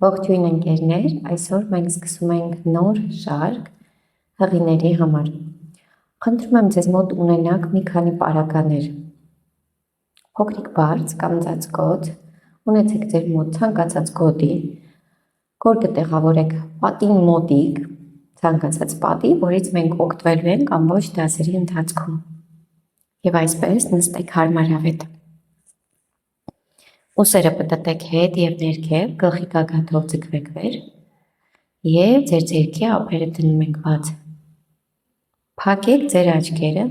Ողջույն ընկերներ, այսօր մենք սկսում ենք նոր շարք հղիների համար։ Խնդրում եմ ձեզ մոտ ունենաք մի քանի պարագաներ։ Փոքրիկ բարձ կամ ծածկոց, ունեցեք ձեր մոտ ցանկացած գոտի, գորգը տեղավորեք պատին մոտիկ, ցանկացած պատի, որից մենք օգտվելու ենք ամբողջ դասերի ընթացքում։ Եվ այսպես նստեք հարմարավետ։ Ուսերը պտտեք հետ և ներքև, գլխի գագաթով ձգվեք վեր և ձեր ձեռքի ափերը դնում ենք բաց։ Փակեք ձեր աչքերը,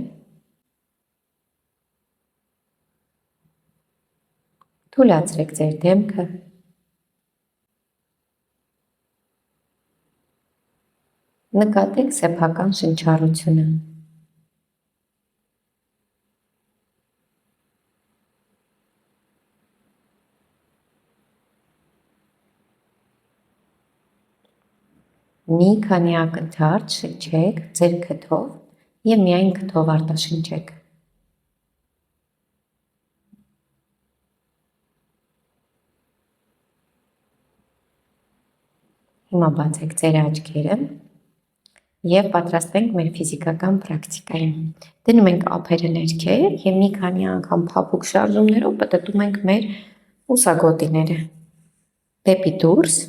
թուլացրեք ձեր դեմքը, նկատեք սեփական շնչառությունը։ Մի քանի ակնթարթ շնչեք ձեր քթով և միայն քթով արտաշնչեք։ Հիմա բացեք ձեր աչքերը և պատրաստվենք մեր ֆիզիկական պրակտիկային։ Դնում ենք ափերը ներքև և մի քանի անգամ փափուկ շարժումներով պտտում ենք մեր ուսագոտիները դեպի դուրս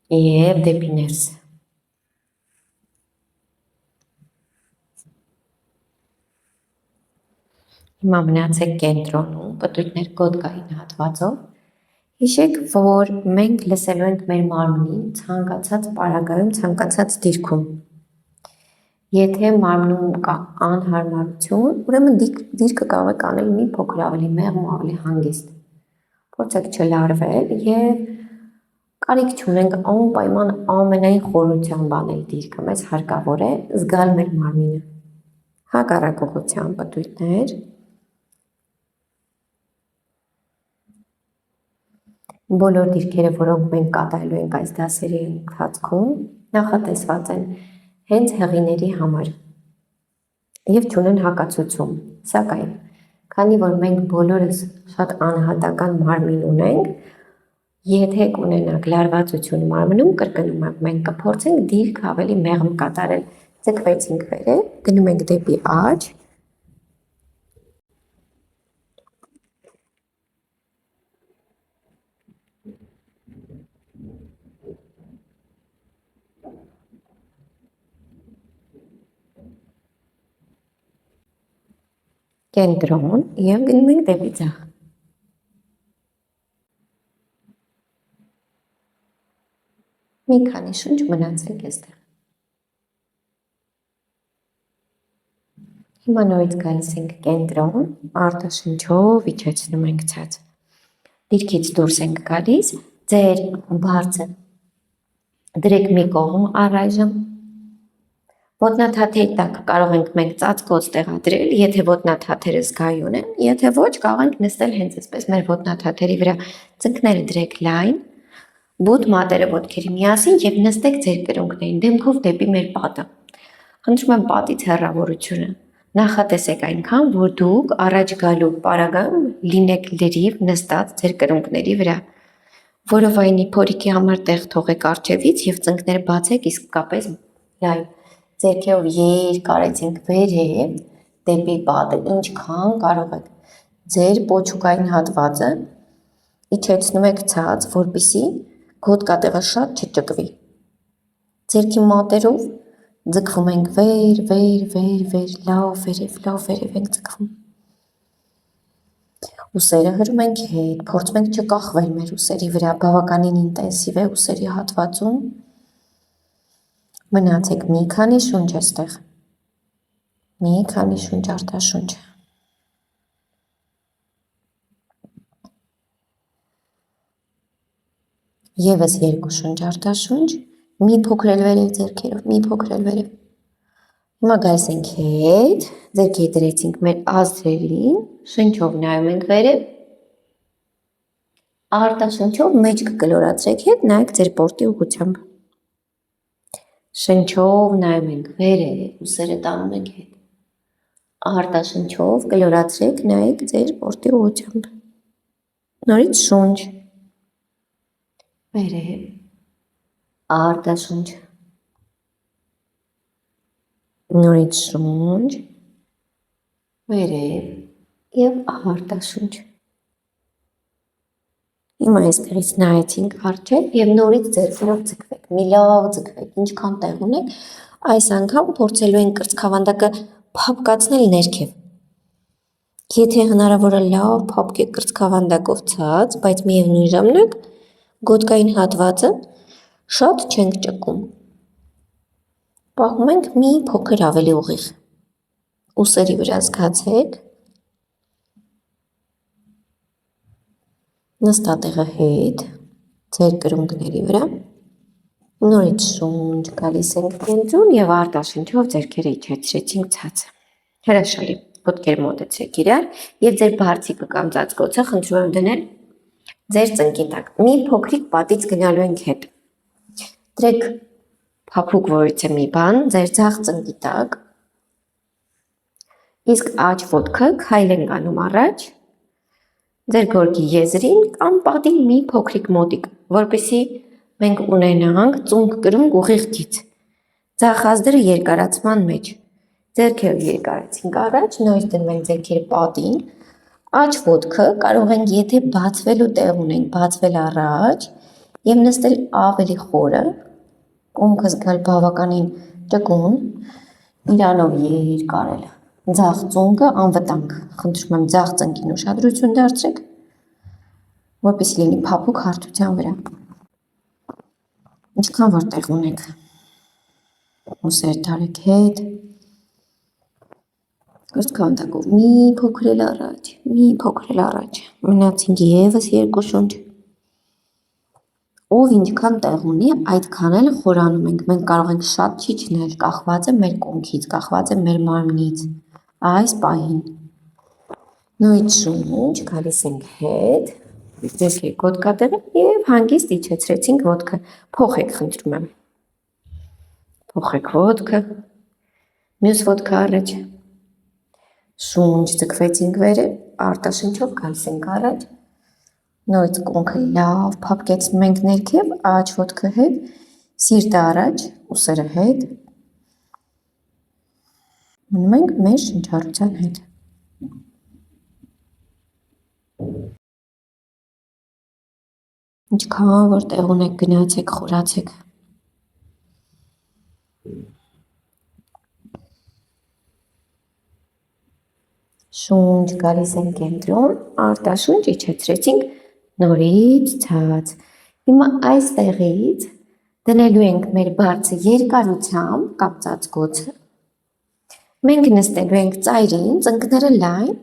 և դեպի ներս։ Հիմա մնացեք կենտրոնում, պտույտներ գոտկային հատվածով։ Հիշեք, որ մենք լսելու ենք մեր մարմնին ցանկացած պարագայում, ցանկացած դիրքում։ Եթե մարմնում կա անհարմարություն, ուրեմն դիրքը կարող եք անել մի փոքր ավելի մեղմ ու ավելի հանգիստ։ Փորձեք չլարվել և կարիք չունենք անպայման ամենայն խորությամբ անել դիրքը, մեզ հարկավոր է զգալ մեր մարմինը։ Հակառակ ուղղությամբ պտույտներ։ Բոլոր դիրքերը, որոնք մենք կատարելու ենք այս դասերի ընթացքում, նախատեսված են հենց հղիների համար և չունեն հակացուցում, սակայն քանի որ մենք բոլորս շատ անհատական մարմին ունենք, եթե կունենանք լարվածություն մարմնում, կրկնում եմ, մենք կփորձենք դիրքը ավելի մեղմ կատարել։ Ձգվեցինք վերև, գնում ենք դեպի աջ, կենտրոն և գնում ենք դեպի ձախ։ Մի քանի շունչ մնացեք այստեղ։ Հիմա նորից գալիս ենք կենտրոն, արտաշնչով իջեցնում ենք ցած։ Դիրքից դուրս ենք գալիս, ձեր բարձը դրեք մի կողմ առայժմ։ Ոտնաթաթերի տակ կարող ենք մենք ծածկոց տեղադրել, եթե ոտնաթաթերը զգայուն են, եթե ոչ, կարող ենք նստել հենց այսպես մեր ոտնաթաթերի վրա, ծնկները դրեք լայն, բութ մատերը ոտքերի միասին և նստեք ձեր կրունկներին դեմքով դեպի մեր պատը։ Խնդրում եմ պատից հեռավորությունը։ Նախատեսեք այնքան, որ դուք առաջ գալու պարագայում լինեք լրիվ նստած ձեր կրունկների վրա։ Որովայնի փորիկի համար տեղ թողեք առջևից և ծնկները բացեք իսկապես լայն։ Ձեռքերով երկար արեցինք վերև դեպի պատը, ինչքան կարող եք։ Ձեր պոչուկային հատվածը իջեցնում եք ցած, որպեսզի գոտկատեղը շատ չճկվի։ Ձեռքի մատերով ձգվում ենք վեր, լավ վերև ենք ձգվում։ Ուսերը հրում ենք հետ, փորձում ենք չկախվել մեր ուսերի վրա, բավականին ինտենսիվ է ուսերի հատվածում։ Մնացեք մի քանի շունչ այստեղ, մի քանի շունչ արտաշունչ։ Եվս երկու շունչ արտաշունչ, մի փոքր էլ վերև ձեռքերով, մի փոքր էլ վերև։ Հիմա գալիս ենք հետ, ձեռքերը դրեցինք մեր ազդրերին, շնչով նայում ենք վերև, արտաշնչով մեջքը կլորացրեք հետ, նայեք ձեր պորտի ուղղությամբ։ Շնչով նայում ենք վերև, ուսերը տանում ենք հետ։ Արտաշնչով կլորացրեք, նայեք ձեր պորտի ուղղությամբ։ Նորից շունչ, վերև, արտաշունչ, նորից շունչ, վերև և արտաշունչ։ Հիմա այստեղից նայեցինք առջև և նորից ձեռքերով ձգվեք, մի լավ ձգվեք, ինչքան տեղ ունեք, այս անգամ փորձելու ենք կրծքավանդակը փափկացնել ներքև։ Եթե հնարավոր է լավ փափկեք կրծքավանդակով ցած, բայց միևնույն ժամանակ գոտկային հատվածը շատ չենք ճկում։ Պահում ենք մի փոքր ավելի ուղիղ։ Ուսերի վրա զգացեք։ Նստատեղը հետ, ձեր կրունկների վրա, նորից շունչ գալիս ենք կենտրոն և արտաշունչով ձեռքերը իջեցրեցինք ցածը։ Հրաշալի, ոտքերը մոտեցրեք իրար և ձեր բարձիկը կամ ծածկոցը խնդրում եմ դնել ձեր ծնկի տակ։ Մի փոքրիկ պատից գնալու ենք հետ։ Դրեք փափուկ որևիցե մի բան ձեր ձախ ծնկի տակ, իսկ աջ ոտքը քայլ ենք անում առաջ, ձեր գորգի եզրին կամ պատին մի փոքրիկ մոտիկ, որպեսզի մենք ունենանք ծունկ կրունկ ուղիղ գիծ։ Ձախ ազդրը երկարացման մեջ։ Ձեռքերը երկարացինք առաջ, նորից դնում ենք ձեռքերը պատին, աջ ոտքը կարող ենք, եթե բացվելու տեղ ունենք, բացվել առաջ և նստել ավելի խորը, կոմքը զգալ բավականին ճկուն, իրանով երկարել։ Ձախ ծունկը անվտանգ, խնդրում եմ ձախ ծնկին ուշադրություն դարձրեք, որպեսզի լինի փափուկ հարթության վրա։ Ինչքան որ տեղ ունեք, ուսեր տարեք հետ, կրծքավանդակով մի փոքր էլ առաջ, մի փոքր էլ առաջ, մնացինք ևս երկու շունչ։ Ով ինչքան տեղ ունի, այդքան էլ խորանում ենք, մենք կարող ենք շատ չիջնել, կախված է մեր կոնքից, կախված է մեր մարմնից, այս պահին։ Նույն շունչ, գալիս ենք հետ, ձեռքերը գոտկատեղը և հանգիստ իջեցրեցինք ոտքը, փոխեք խնդրում եմ, փոխեք ոտքը, մյուս ոտքը առաջ, շունչ ձգվեցինք վերև, արտաշնչով գալիս ենք առաջ, նորից կոնքը լավ փափկեցնում ենք ներքև, աջ ոտքը հետ, սիրտը առաջ, ուսերը հետ, մնում ենք մեր շնչառության հետ։ Ինչքան որ տեղ ունեք գնացեք, խորացեք։ Շունչ գալիս ենք կենտրոն, արտաշունչ իջեցրեցինք, նորից ցած։ Հիմա այստեղից դնելու ենք մեր բարձը երկարությամբ կամ ծածկոցը։ Մենք նստելու ենք ծայրին, ծնկները լայն,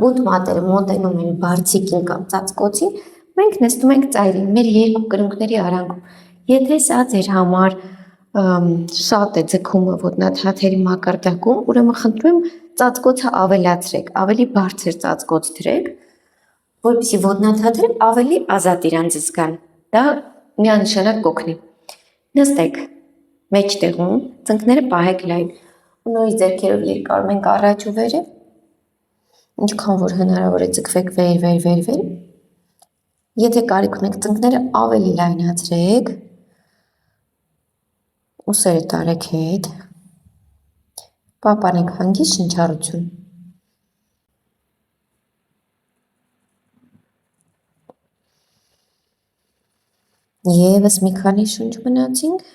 բութ մատերը մոտենում են բարձիկին կամ ծածկոցին, մենք նստում ենք ծայրին, մեր երկու կրունկների արանքում։ Եթե սա ձեր համար շատ է ձգումը ոտնաթաթերի մակարդակում, ուրեմն խնդրում եմ ծածկոցը ավելացրեք, ավելի բարձր ծածկոց դրեք, որպեսզի ոտնաթաթերը ավելի ազատ իրանց զգան։ Դա միանշանակ կօգնի։ Նստեք մեջտեղում, ծնկները պահեք լայն, նորից ձեռքերով երկարում ենք առաջ ու վերև, ինչքան որ հնարավոր է ձգվեք վեր։ Եթե կարիք ունեք ծնկները ավելի լայնացրեք, ուսերը տարեք հետ, պահպանեք հանգիստ շնչառություն։ Եվս մի քանի շունչ մնացինք։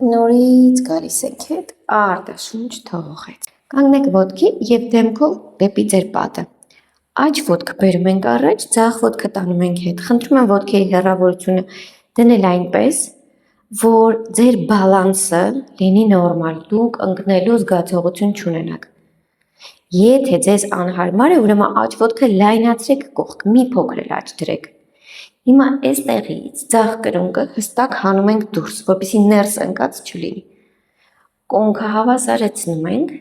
Նորից գալիս եք հետ, արտաշունչ թողեց։ Կանգնեք ոտքի և դեմքով դեպի ձեր պատը։ Աջ ոտքը բերում ենք առաջ, ձախ ոտքը տանում ենք հետ։ Խնդրում եմ ոտքերի հեռավորությունը դնել այնպես, որ ձեր բալանսը լինի նորմալ, դուք ընկնելու զգացողություն չունենաք։ Եթե ձեզ անհարմար է, ուրեմն աջ ոտքը լայնացրեք կողք, մի փոքր էլ աջ դրեք։ Հիմա այստեղից ձախ կրունկը հստակ հանում ենք դուրս, որպեսզի ներս ընկած չլինի։ Կոնքը հավասարեցնում ենք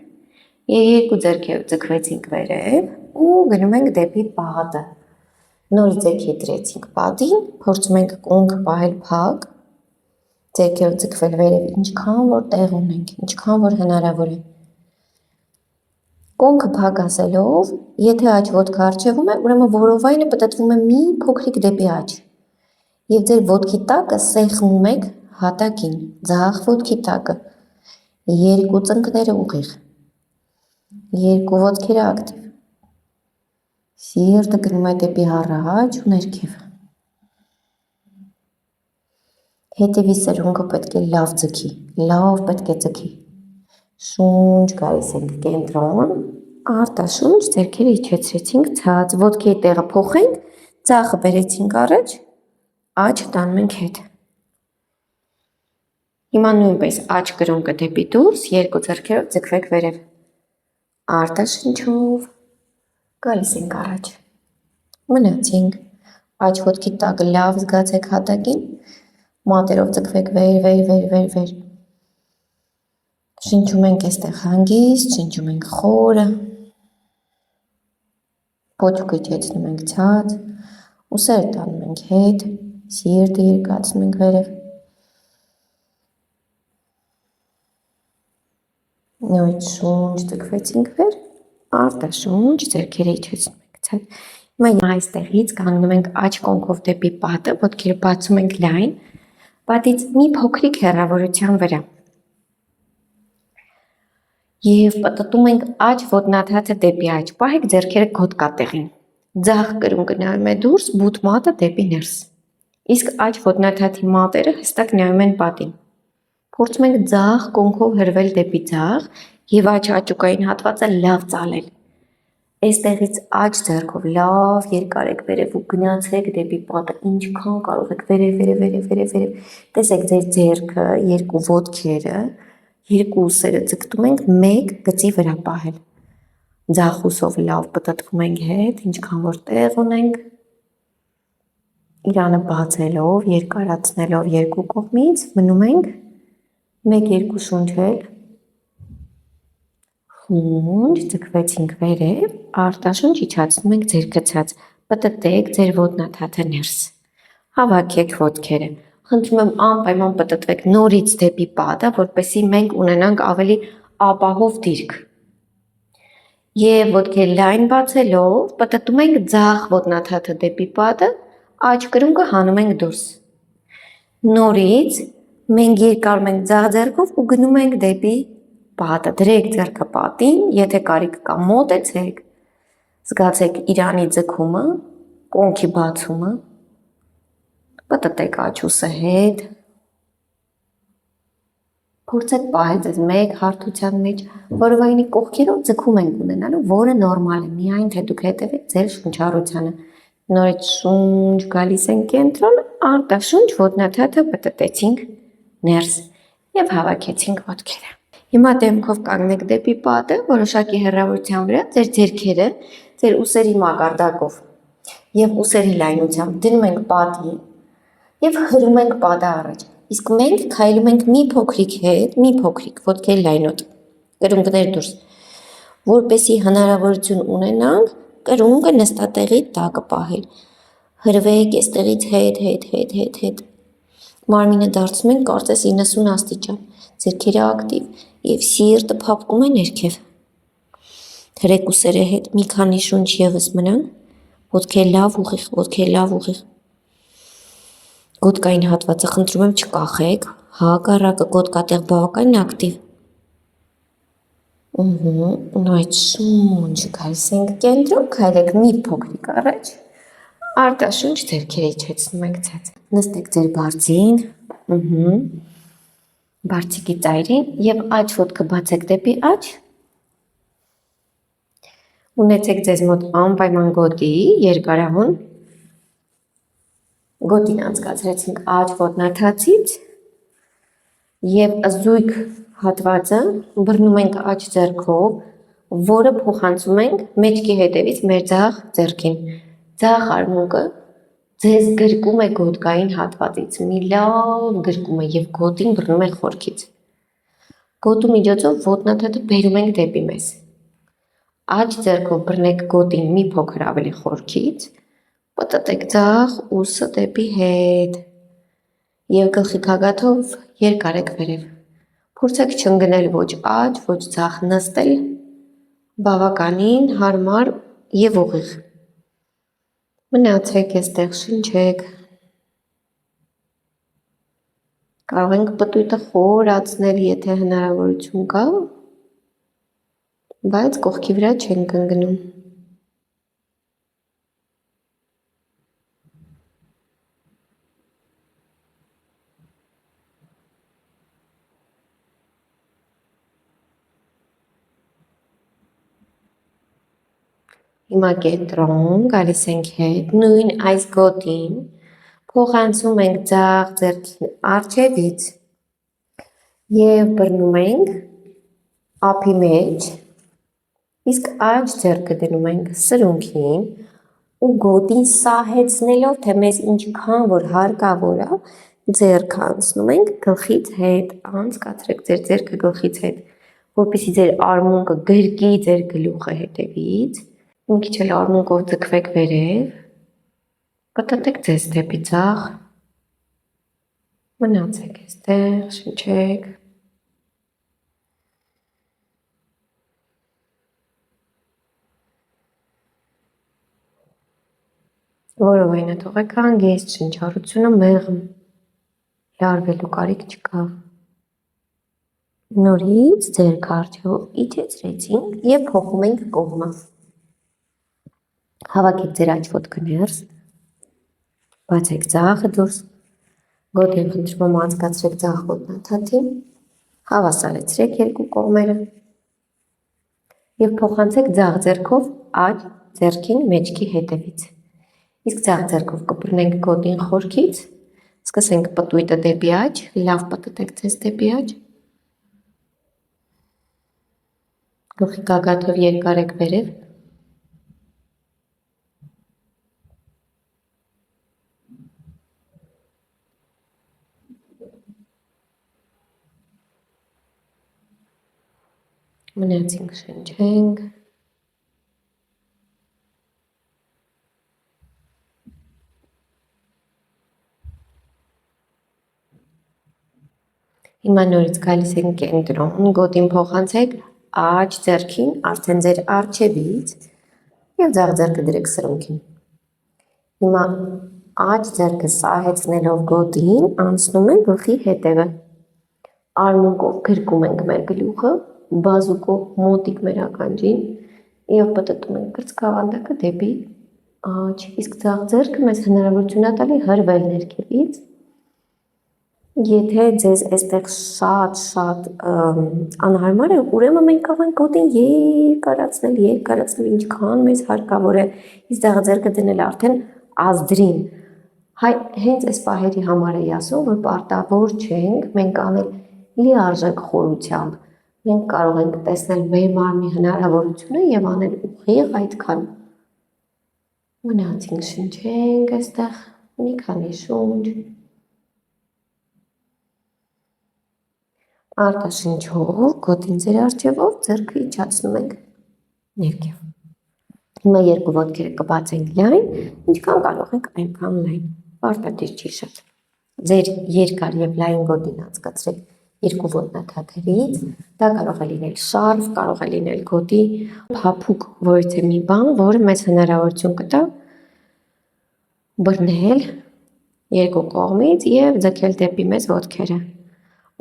և երկու ձեռքերով ձգվեցինք վերև ու գնում ենք դեպի պատը։ Նորից ձեռքերը դրեցինք պատին, փորձում ենք կոնքը պահել փակ, Ձեռքերով ձգվել վերև, ինչքան որ տեղ ունենք, ինչքան որ հնարավոր է։ Կոնքը փակ ասելով, եթե աջ ոտքը առջևում է, ուրեմն որովայնը պտտվում է մի փոքրիկ դեպի աջ։ Եվ ձեր ոտքի տակը սեղմում եք հատակին, ձախ ոտքի տակը, երկու ծնկները ուղիղ, երկու ոտքերը ակտիվ, սիրտը գնում է դեպի հառաչ ու ներքև։ Հետևի սրունքը պետք է լավ ձգի, լավ պետք է ձգի։ Շունչ գալիս ենք կենտրոն, արտաշունչ, ձեռքերը իջեցրեցինք ցած, ոտքի տեղը փոխենք, ձախը բերեցինք առաջ, աջ տանում ենք հետ։ Հիմա նույնպես աջ կրունկը դեպի դուրս, երկու ձեռքերով ձգվեք վերև։ Արտաշնչով գալիս ենք առաջ։ Մնացինք։ Աջ ոտքի տակը լավ զգացեք հատակին, մատերով ձգվեք վեր։ Շնչում ենք այստեղ հանգիստ, շնչում ենք խորը։ Փոչուկը իջեցնում ենք ցած, ուսերը տանում ենք հետ, սիրտը երկացնում ենք վերև։ Նույն շունչ ձգվեցինք վեր, արտաշունչ, ձեռքերը իջեցնում ենք ցած։ Հիմա այստեղից կանգնում ենք աջ կոնքով դեպի պատը, ոտքերը բացում ենք լայն, պատից մի փոքրիկ հեռավորության վրա։ Եվ պտտում ենք աջ ոտնաթաթը դեպի աջ, պահեք ձեռքերը գոտկատեղին։ Ձախ կրունկը նայում է դուրս, բութ մատը դեպի ներս։ Իսկ աջ ոտնաթաթի մատերը հստակ նայում են պատին։ Փորձում ենք ձախ կոնքով հրվել դեպի ձախ եւ աջ աճուկային հատվածը լավ ծալել։ Այստեղից աջ ձեռքով լավ երկարեք վերև ու գնացեք դեպի պատը, ինչքան կարող եք վերև։ Տեսեք ձեր ձեռքը, երկու ոտքերը, երկու ուսերը ձգտում ենք մեկ գծի վրա պահել։ Ձախ ուսով լավ պտտվում ենք հետ, ինչքան որ տեղ ունենք։ Իրանը բացելով, երկարացնելով երկու կողմից, մնում ենք 1-2 շունչել։ Շունչ, ձգվեցինք վերև, արտաշունչ իջացնում ենք ձեռքը ցած, պտտեք ձեր ոտնաթաթը ներս, հավաքեք ոտքերը, խնդրում եմ անպայման պտտվեք նորից դեպի պատը, որպեսզի մենք ունենանք ավելի ապահով դիրք։ Եվ ոտքերը լայն բացելով, պտտում ենք ձախ ոտնաթաթը դեպի պատը, աջ կրունկը հանում ենք դուրս։ Նորից մենք երկարում ենք ձախ ձեռքով ու գնում ենք դեպի պատը, դրեք ձեռքը պատին, եթե կարիք կա մոտեցեք, զգացեք իրանի ձգումը, կոնքի բացումը, պտտեք աջ ուսը հետ, փորձեք պահել ձեզ մեկ հարթության մեջ, որովայնի կողքերով ձգում ենք ունենալու, որը նորմալ է, միայն թե դուք հետևեք ձեր շնչառությանը։ Նորից շունչ գալիս են կենտրոն, արտաշունչ ոտնաթաթը պտտեցինք ներս եւ հավաքեցինք ոտքերը։ Հիմա դեմքով կանգնեք դեպի պատը, որոշակի հեռավորության վրա ձեր ձեռքերը, ձեր ուսերի մակարդակով եւ ուսերի լայնությամբ դնում ենք պատին եւ հրում ենք պատը առաջ։ Իսկ մենք քայլում ենք մի փոքրիկ հետ, մի փոքրիկ ոտքերի լայնոտ, կրունկներ դուրս, որպեսզի հնարավորություն ունենանք կրունկը նստատեղի տակը պահել։ Հրվեք այստեղից հետ։ Մարմինը դարձնում ենք կարծես 90 աստիճան, ձեռքերը ակտիվ եւ սիրտը փափկում է ներքև։ Հրեք ուսերը հետ, մի քանի շունչ եւս մնան, ոտքերը լավ ուղիղ։ Գոտկային հատվածը խնդրում եմ չկախեք, հակառակը գոտկատեղ բավականին ակտիվ։ Նույն շունչ գալիս ենք կենտրոն, քայլեք մի փոքրիկ առաջ, արտաշունչ ձեռքերը իջեցնում ենք ցած։ Նստեք ձեր բարձին, բարձիկի ծայրին եւ աջ ոտքը բացեք դեպի աջ։ Ունեցեք ձեզ մոտ անպայման գոտի, երկարավուն։ Գոտին անցկացրեցինք աջ ոտնաթաթից եւ զույգ հատվածը բռնում ենք աջ ձեռքով, որը փոխանցում ենք մեջքի հետևից մեր ձախ ձեռքին։ Ձախ արմունկը ձեզ գրկում է գոտկային հատվածից, մի լավ գրկում է եւ գոտին բռնում է խորքից։ Գոտու միջոցով ոտնաթաթը բերում ենք դեպի մեզ։ Աջ ձեռքով բռնեք գոտին մի փոքր ավելի խորքից, պտտեք ձախ ուսը դեպի հետ։ Եվ գլխի գագաթով երկարեք վերև։ Փորձեք չընկնել ոչ աջ, ոչ ձախ, նստել բավականին հարմար եւ ուղիղ։ Մնացեք այստեղ, շնչեք։ Կարող ենք պտույտը խորացնել, եթե հնարավորություն կա, բայց կողքի վրա չենք ընկնում։ Հիմա կենտրոն, գալիս ենք հետ, նույն այս գոտին, փոխանցում ենք ձախ ձեռքի առջևից և բռնում ենք ափի մեջ, իսկ աջ ձեռքը դնում ենք սրունքին ու գոտին սահեցնելով, թե մեզ ինչքան որ հարկավոր է, ձեռքը անցնում ենք գլխից հետ, անցկացրեք ձեր ձեռքը գլխից հետ, որպեսզի ձեր արմունկը գրկի ձեր գլուխը հետևից, մի քիչ էլ արմունկով ձգվեք վերև, պտտեք ձեզ դեպի ձախ, մնացեք այստեղ, շնչեք։ Որովայնը թողեք հանգիստ, շնչառությունը մեղմ, լարվելու կարիք չկա։ Նորից ձեռքը առջևով իջեցրեցինք և փոխում ենք կողմը։ Հավաքեք ձեր աջ ոտքը ներս, բացեք ձախը դուրս, գոտին խնդրում անցկացրեք ձախ ոտնաթաթին, հավասարեցրեք երկու կողմերը և փոխանցեք ձախ ձեռքով աջ ձեռքին մեջքի հետևից։ Իսկ ձախ ձեռքով կբռնենք գոտին խորքից, սկսենք պտույտը դեպի աջ, լավ պտտեք ձեզ դեպի աջ, գլխի գագաթով երկարեք վերև, մնացինք, շնչենք, հիմա նորից գալիս ենք կենտրոն, գոտին փոխանցեք աջ ձեռքին, արդեն ձեր առջևից և ձախ ձեռքը դրեք սրունքին։ Հիմա աջ ձեռքը սահեցնելով գոտին, անցնում ենք գլխի հետևը, արմունկով գրկում ենք մեր գլուխը, բազուկով մոտիկ մեր ականջին և պտտում ենք կրծքավանդակը դեպի աջ, իսկ ձախ ձեռքը մեզ հնարավորություն է տալի հրվել ներքևից։ Եթե ձեզ այստեղ շատ անհարմար է, ուրեմն մենք կարող ենք գոտին երկարացնել, ինչքան մեզ հարկավոր է, իսկ ձախ ձեռքը դնել արդեն ազդրին։ Հենց այս պահերի համար էի ասում, որ պարտավոր չենք մենք անել լիարժեք խորությամբ, մենք կարող ենք տեսնել մեր մարմնի հնարավորությունը և անել ուղիղ այդքան։ Մնացինք, շնչենք այստեղ մի քանի շունչ, արտաշնչով գոտին ձեր առջևով ձեռքը իջացնում ենք ներքև։ Հիմա երկու ոտքերը կբացենք լայն, ինչքան կարող ենք այնքան լայն, պարտադիր չի շատ։ Ձեր երկար և լայն գոտին անցկացրեք երկու ոտնաթաթերից, դա կարող է լինել շարֆ, կարող է լինել գոտի փափուկ որևէ մի բան, որը մեզ հնարավորություն կտա բռնել երկու կողմից և ձգել դեպի մեզ ոտքերը։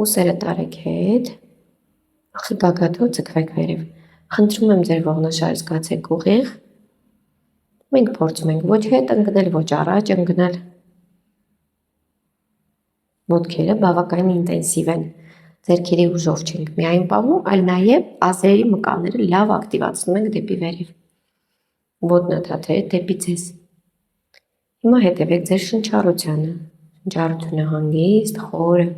Ուսերը տարեք հետ, գլխի գագաթով ձգվեք վերև։ Խնդրում եմ ձեր ողնաշարը զգացեք ուղիղ։ Մենք փորձում ենք ոչ հետ ընկնել, ոչ առաջ ընկնել։ Ոտքերը բավական ինտենսիվ են, ձեռքերի ուժով չենք միայն պահում, այլ նաև ազերերի մկանները լավ ակտիվացնում ենք դեպի վերև, ոտնաթաթերը դեպի ձեզ։ Հիմա հետևեք ձեր շնչառությանը, շնչառությունը հանգիստ, խորը։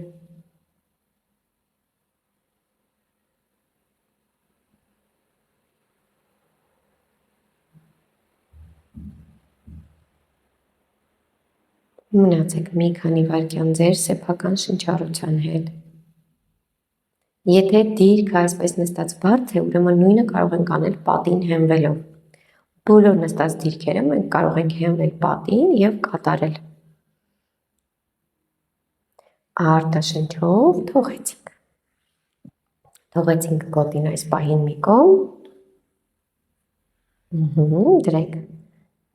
Մնացեք մի քանի վայրկյան ձեր սեփական շնչառության հետ։ Եթե դիրքը այսպես նստած բարդ է, ուրեմն նույնը կարող ենք անել պատին հենվելով։ Բոլոր նստած դիրքերը մենք կարող ենք հենվել պատին և կատարել։ արտաշնչով թողեցինք։ Թողեցինք գոտին այս պահին մի կողմ, դրեք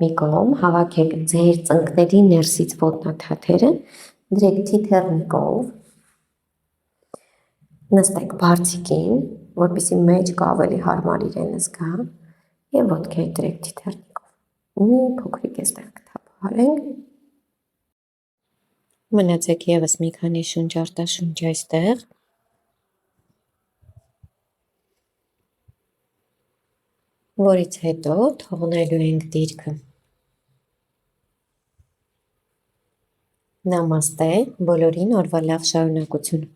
մի կողմ, հավաքեք ձեր ծնկների ներսից ոտնաթաթերը, դրեք թիթեռնի կողմ, նստեք բարձիկին, որպեսզի մեջքը ավելի հարմար իրեն զգա, եւ ոտքեր դրեք թիթեռնի կողմ։ Մի փոքրիկ էստեղ կթափահարենք։ Մնացեք եւս մի քանի շունչ արտաշունչ այստեղ։ Որից հետո թողնելու ենք դիրքը։ Նամաստե, բոլորին օրվա լավ շարունակություն։